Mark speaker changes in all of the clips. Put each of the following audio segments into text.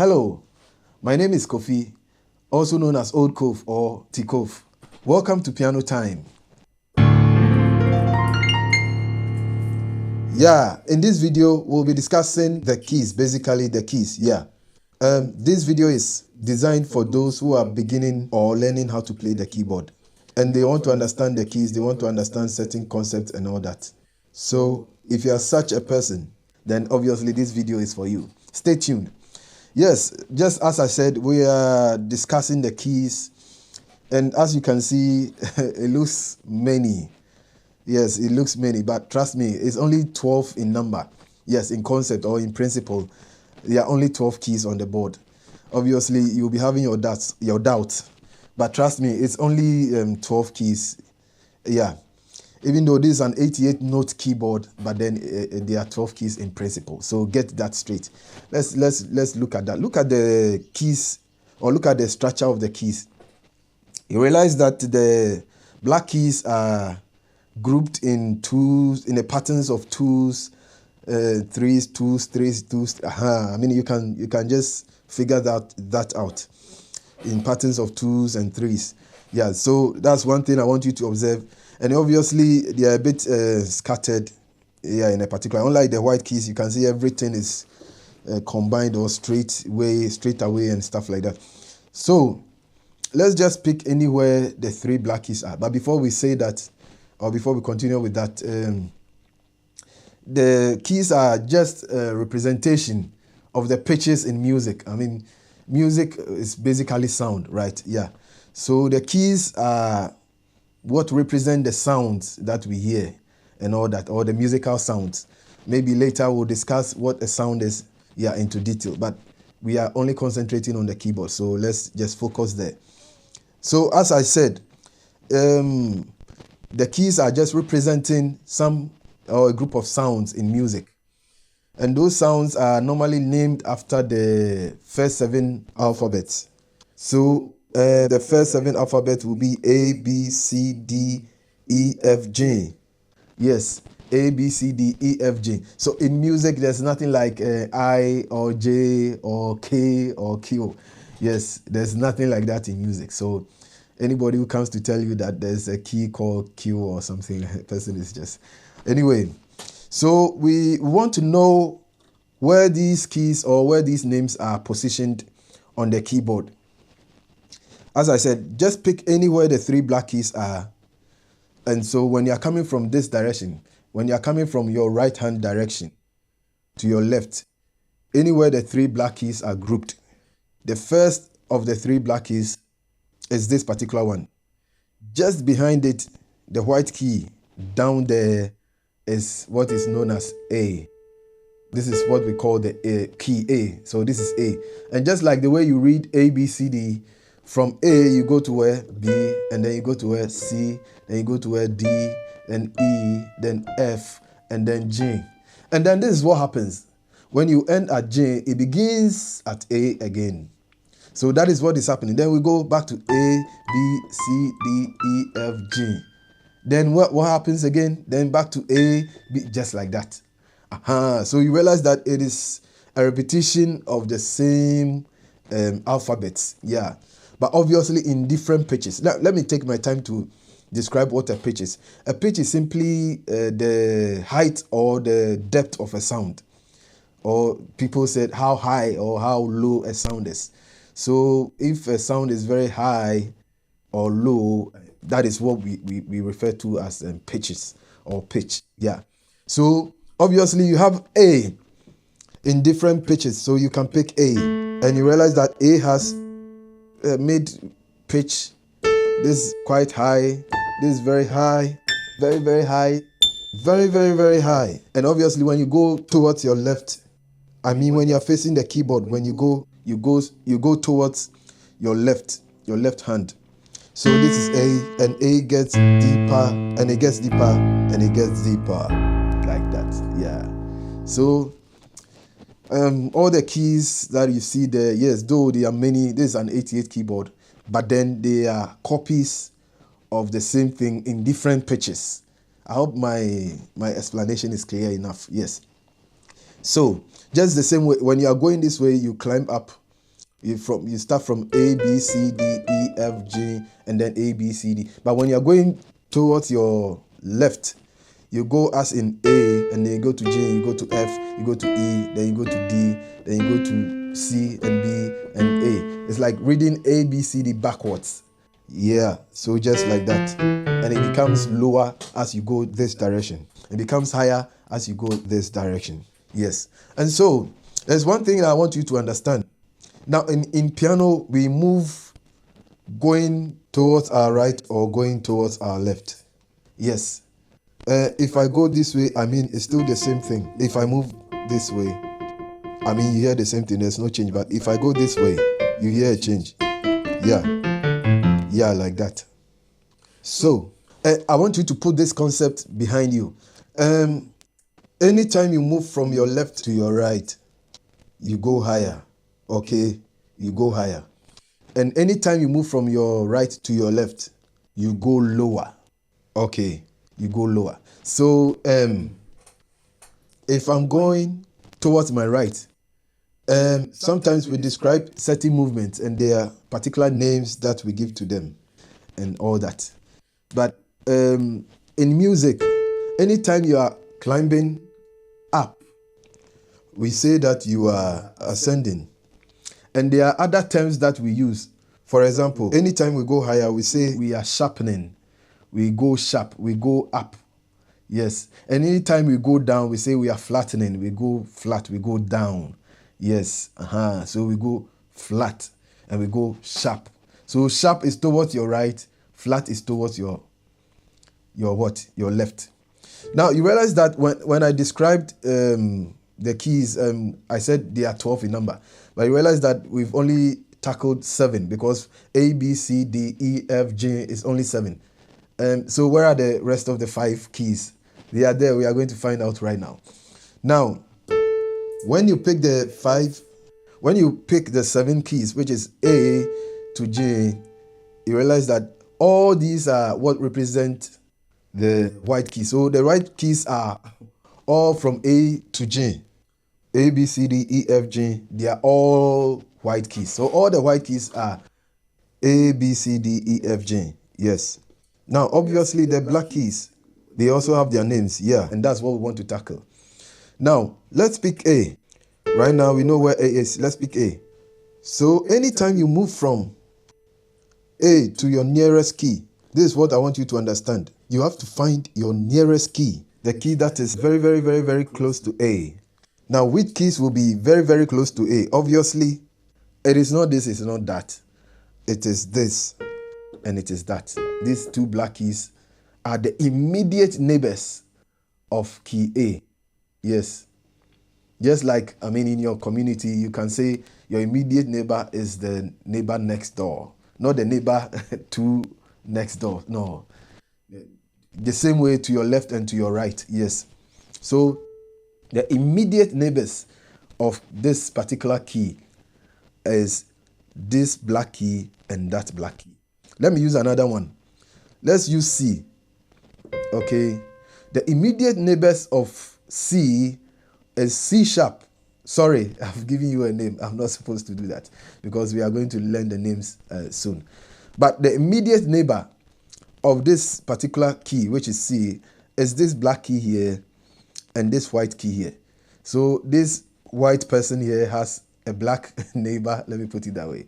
Speaker 1: Hello, my name is Kofi, also known as Old Kof or Tikof. Welcome to Piano Time. In this video, we'll be discussing the keys, basically the keys, This video is designed for those who are beginning or learning how to play the keyboard. And they want to understand the keys, they want to understand certain concepts and all that. So, if you are such a person, then obviously this video is for you. Stay tuned. Yes, just as I said, we are discussing the keys. And as you can see, it looks many. Yes, it looks many, but trust me, it's only 12 in number. Yes, in concept or in principle, there are only 12 keys on the board. Obviously, you'll be having your doubts, but trust me, it's only 12 keys. Yeah, even though this is an 88-note keyboard, but then there are 12 keys in principle. So get that straight. Let's look at that. Look at the keys, or look at the structure of the keys. You realize that the black keys are grouped in twos, in the patterns of twos, threes, twos, threes, twos. I mean, you can just figure that out in patterns of twos and threes. Yeah, so that's one thing I want you to observe. And obviously, they are a bit scattered, in a particular. Unlike the white keys, you can see everything is combined or straight away and stuff like that. So let's just pick anywhere the three black keys are. But before we say that, or before we continue with that, the keys are just a representation of the pitches in music. I mean, music is basically sound, right? Yeah. So the keys are what represent the sounds that we hear and all that, or the musical sounds. Maybe later we'll discuss what a sound is, into detail. But we are only concentrating on the keyboard, so let's just focus there. So as I said, the keys are just representing some or a group of sounds in music. And those sounds are normally named after the first 7 alphabets. So the first 7 alphabets will be A, B, C, D, E, F, G. Yes, A, B, C, D, E, F, G. So in music, there's nothing like I or J or K or Q. Yes, there's nothing like that in music. So anybody who comes to tell you that there's a key called Q or something, person is just... Anyway, so we want to know where these keys or where these names are positioned on the keyboard. As I said, just pick anywhere the three black keys are. And so when you're coming from this direction, when you're coming from your right hand direction to your left, anywhere the three black keys are grouped, the first of the three black keys is this particular one. Just behind it, the white key down there is what is known as A. This is what we call the key A. So this is A. And just like the way you read A, B, C, D, from A you go to where B, and then you go to where C, then you go to where D, then E, then F, and then G. And then this is what happens. When you end at J, it begins at A again. So that is what is happening. Then we go back to A, B, C, D, E, F, G. Then what happens again? Then back to A, B, just like that. So you realize that it is a repetition of the same alphabets. Yeah. But obviously in different pitches. Now, let me take my time to describe what a pitch is. A pitch is simply the height or the depth of a sound. Or people said how high or how low a sound is. So if a sound is very high or low, that is what we refer to as pitches or pitch. Yeah. So obviously you have A in different pitches. So you can pick A. And you realize that A has mid pitch. This is quite high. This is very high. Very, very high. Very, very, very high. And obviously when you go towards your left, I mean when you're facing the keyboard, when you go towards your left hand. So this is A, and A gets deeper, and it gets deeper, and it gets deeper, like that. Yeah. So all the keys that you see there, yes, though there are many, this is an 88 keyboard, but then they are copies of the same thing in different pitches. I hope my explanation is clear enough. Yes. So just the same way, when you are going this way, you climb up You start from A, B, C, D, E, F, G, and then A, B, C, D. But when you're going towards your left, you go as in A, and then you go to G, you go to F, you go to E, then you go to D, then you go to C and B and A. It's like reading A, B, C, D backwards. Yeah, so just like that. And it becomes lower as you go this direction. It becomes higher as you go this direction. Yes. And so, there's one thing I want you to understand. Now, in piano, we move going towards our right or going towards our left. Yes. If I go this way, I mean, it's still the same thing. If I move this way, I mean, you hear the same thing. There's no change. But if I go this way, you hear a change. Yeah. Yeah, like that. So, I want you to put this concept behind you. Anytime you move from your left to your right, you go higher. Okay? You go higher. And anytime you move from your right to your left, you go lower. Okay? You go lower. So, if I'm going towards my right, sometimes we describe certain movements and there are particular names that we give to them and all that. But in music, anytime you are climbing up, we say that you are ascending. And there are other terms that we use. For example, anytime we go higher, we say we are sharpening. We go sharp, we go up. Yes. And anytime we go down, we say we are flattening. We go flat, we go down. Yes. So we go flat and we go sharp. So sharp is towards your right, flat is towards your what? Your left. Now you realize that when I described the keys, I said they are 12 in number. But you realize that we've only tackled 7 because A, B, C, D, E, F, G is only 7. So where are the rest of the 5 keys? They are there. We are going to find out right now. Now, when you pick the 7 keys, which is A to G, you realize that all these are what represent the white keys. So the white keys are all from A to G. A, B, C, D, E, F, G. They are all white keys. So all the white keys are A, B, C, D, E, F, G. Yes. Now, obviously, the black keys, they also have their names. Yeah. And that's what we want to tackle. Now, let's pick A. Right now, we know where A is. Let's pick A. So anytime you move from A to your nearest key, this is what I want you to understand. You have to find your nearest key, the key that is very, very, very, very close to A. Now, which keys will be very, very close to A? Obviously, it is not this, it's not that. It is this, and it is that. These 2 black keys are the immediate neighbors of key A. Yes. Just like, in your community, you can say your immediate neighbor is the neighbor next door, not the neighbor 2 next door. No. The same way to your left and to your right. Yes. So, the immediate neighbors of this particular key is this black key and that black key. Let me use another one. Let's use C. Okay. The immediate neighbors of C is C sharp. Sorry, I've given you a name. I'm not supposed to do that because we are going to learn the names soon. But the immediate neighbor of this particular key, which is C, is this black key here and this white key here. So this white person here has a black neighbor, let me put it that way,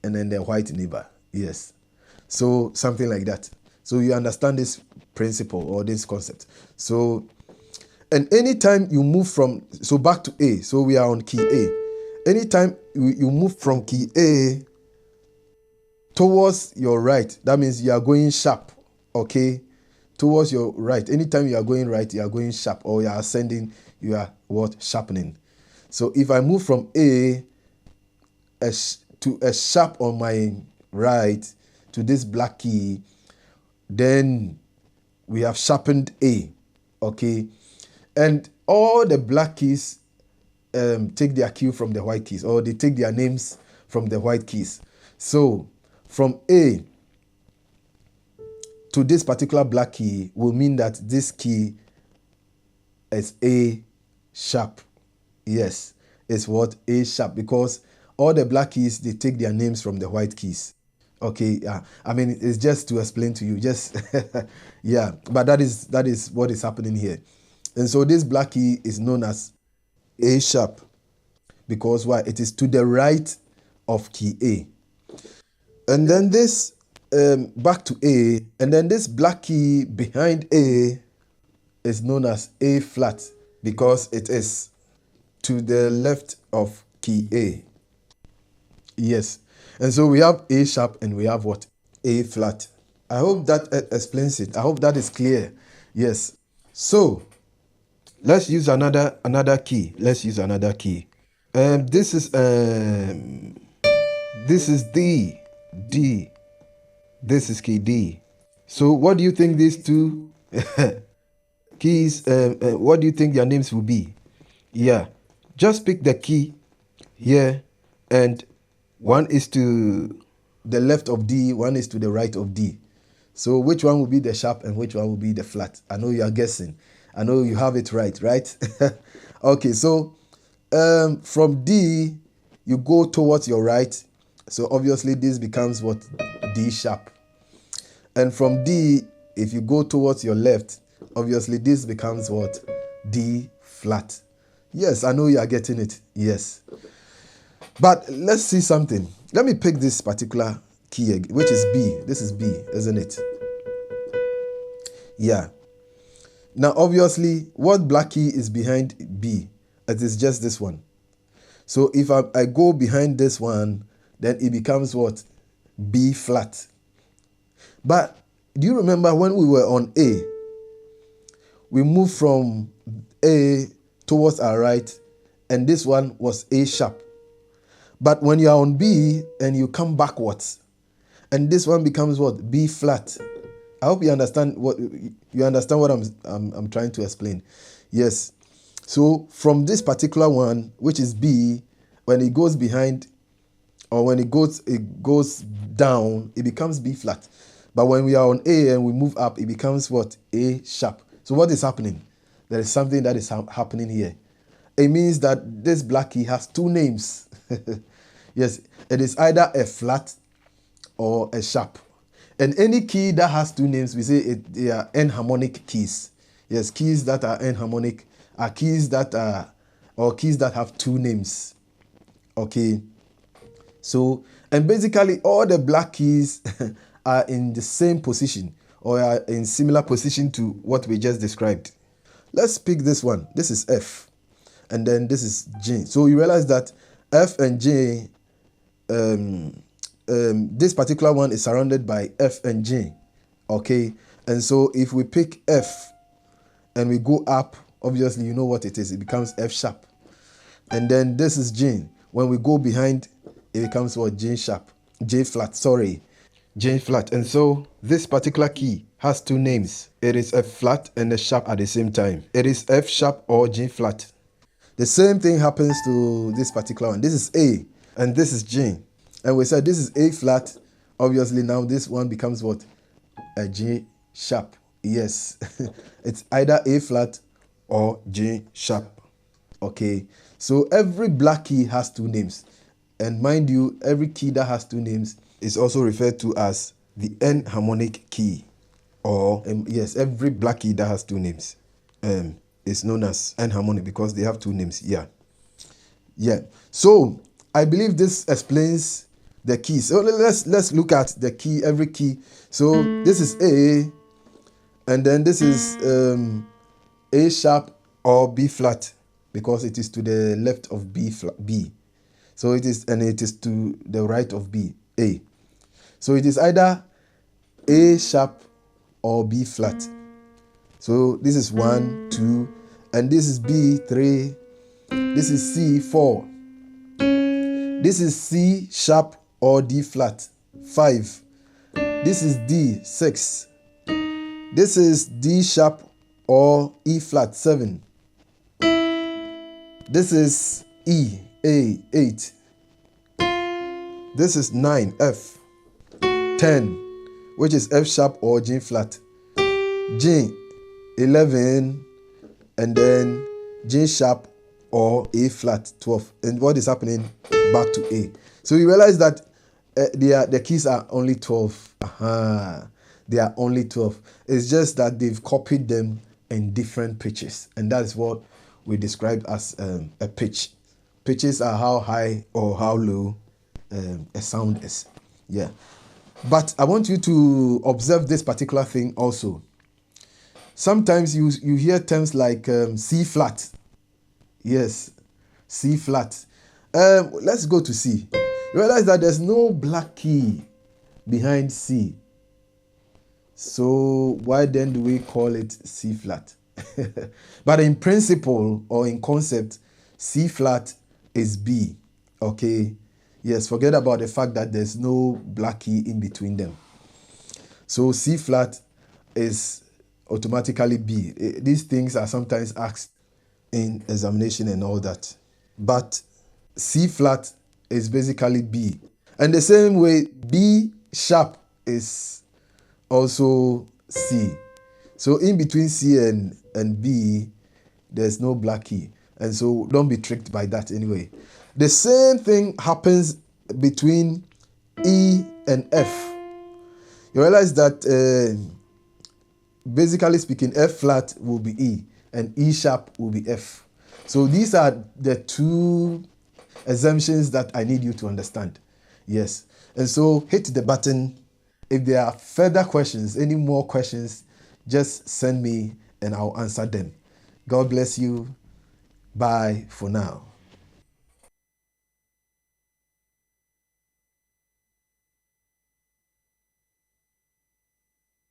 Speaker 1: and then the white neighbor. Yes. So something like that. So you understand this principle or this concept. So, and anytime you move from, so back to A, so we are on key A. Anytime you move from key A towards your right, that means you are going sharp, okay? Towards your right. Anytime you are going right, you are going sharp, or you are ascending, you are what? Sharpening. So if I move from A to a sharp on my right to this black key, then we have sharpened A, okay? And all the black keys take their cue from the white keys, or they take their names from the white keys. So from A to this particular black key will mean that this key is A sharp. Yes, it's what? A sharp, because all the black keys, they take their names from the white keys. Okay, I mean, it's just to explain to you, just yeah, but that is what is happening here. And so this black key is known as A sharp, because why? It is to the right of key A. And then this back to A, and then this black key behind A is known as A flat, because it is to the left of key A. Yes. And so we have A sharp and we have what? A flat. I hope that explains it. I hope that is clear. Yes. So let's use another key. Let's use another key. This is D. D. This is key D. So what do you think these two keys, what do you think their names will be? Yeah. Just pick the key here, and one is to the left of D, one is to the right of D. So which one will be the sharp and which one will be the flat? I know you are guessing. I know you have it right? Okay, so from D, you go towards your right. So obviously this becomes what? D sharp. And from D, if you go towards your left, obviously this becomes what? D flat. Yes, I know you are getting it. Yes. But let's see something. Let me pick this particular key, which is B. This is B, isn't it? Yeah. Now, obviously, what black key is behind B? It is just this one. So if I go behind this one, then it becomes what? B flat. But do you remember when we were on A? We moved from A towards our right, and this one was A sharp. But when you are on B and you come backwards, and this one becomes what? B flat. I hope you understand what I'm trying to explain. Yes. So from this particular one, which is B, when it goes behind, or when it goes down, it becomes B flat. But when we are on A and we move up, it becomes what? A sharp. So what is happening? There is something that is happening here. It means that this black key has two names. Yes, it is either a flat or a sharp. And any key that has two names, we say they are enharmonic keys. Yes, keys that are enharmonic are keys that have two names. Okay. So, and basically all the black keys are in the same position, or are in similar position to what we just described. Let's pick this one. This is F. And then this is G. So you realize that F and G, this particular one is surrounded by F and G. Okay. And so if we pick F and we go up, obviously you know what it is. It becomes F sharp. And then this is G. When we go behind, it becomes what? J sharp. J flat, sorry. J flat. And so this particular key has two names. It is F flat and a sharp at the same time. It is F sharp or J flat. The same thing happens to this particular one. This is A and this is G. And we said this is A flat. Obviously now this one becomes what? A J sharp. Yes. It's either A flat or J sharp. Okay. So every black key has two names. And mind you, every key that has two names is also referred to as the enharmonic key. Or, yes, every black key that has two names is known as enharmonic because they have two names. Yeah. Yeah. So, I believe this explains the keys. So, let's look at the key, every key. So, this is A, and then this is A sharp or B flat because it is to the left of B. So it is, and it is to the right of B, A. So it is either A sharp or B flat. So this is 1, 2, and this is B, 3. This is C, 4. This is C sharp or D flat, 5. This is D, 6. This is D sharp or E flat, 7. This is E, A, 8. This is 9, F. 10, which is F sharp or G flat. G, 11, and then G sharp or A flat 12. And what is happening? Back to A. So you realize that the keys are only 12. They are only 12. It's just that they've copied them in different pitches. And that is what we describe as a pitch. Pitches are how high or how low a sound is. Yeah. But I want you to observe this particular thing also. Sometimes you hear terms like C flat. Yes, C flat. Let's go to C. You realize that there's no black key behind C. So why then do we call it C flat? But in principle or in concept, C flat is B. Okay. Yes, forget about the fact that there's no black key in between them. So C flat is automatically B. These things are sometimes asked in examination and all that. But C flat is basically B. And the same way, B sharp is also C. So in between C and B, there's no black key. And so don't be tricked by that anyway. The same thing happens between E and F. You realize that basically speaking, F flat will be E and E sharp will be F. So these are the two assumptions that I need you to understand. Yes. And so hit the button. If there are further questions, any more questions, just send me and I'll answer them. God bless you. Bye for now.